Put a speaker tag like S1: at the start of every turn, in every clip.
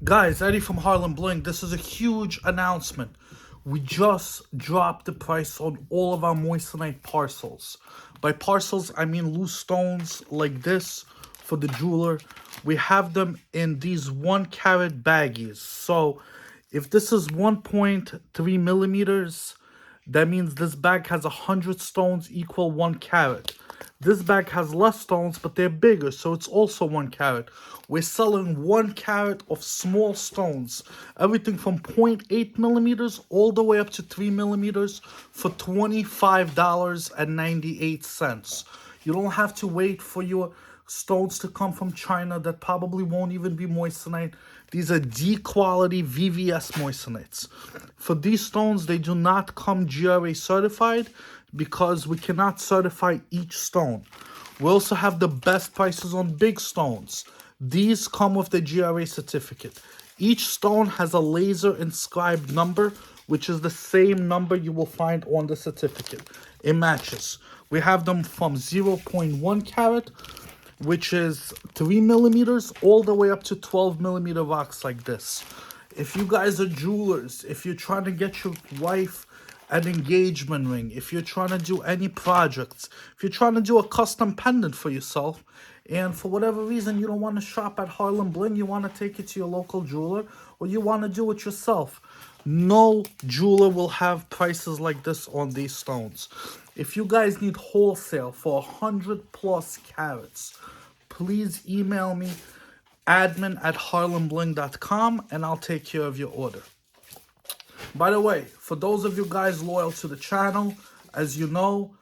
S1: Guys, Eddie from Harlembling. This is a huge announcement. We just dropped the price on all of our moissanite parcels. By parcels, I mean loose stones like this for the jeweler. We have them in these 1 carat baggies. So if this is 1.3 millimeters, that means this bag has 100 stones equal 1 carat. This bag has less stones, but they're bigger, so it's also 1 carat. We're selling 1 carat of small stones, everything from 0.8 millimeters all the way up to 3 millimeters for $25.98. You don't have to wait for your stones to come from China that probably won't even be moissanite. These are D quality VVS moissanites. For these stones, they do not come GRA certified because we cannot certify each stone. We also have the best prices on big stones. These come with the GRA certificate. Each stone has a laser inscribed number, which is the same number you will find on the certificate. It matches. We have them from 0.1 carat, which is 3 millimeters, all the way up to 12 millimeter rocks like this. If you guys are jewelers, if you're trying to get your wife an engagement ring, if you're trying to do any projects, if you're trying to do a custom pendant for yourself, and for whatever reason you don't want to shop at Harlembling, you want to take it to your local jeweler, or you want to do it yourself, no jeweler will have prices like this on these stones. If you guys need wholesale for 100+ carats, please email me, admin@harlembling.com, and I'll take care of your order. By the way, for those of you guys loyal to the channel, as you know,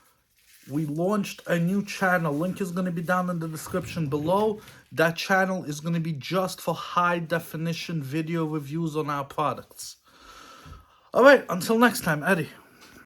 S1: we launched a new channel. Link is going to be down in the description below. That channel is going to be just for high definition video reviews on our products. All right, until next time, Eddie.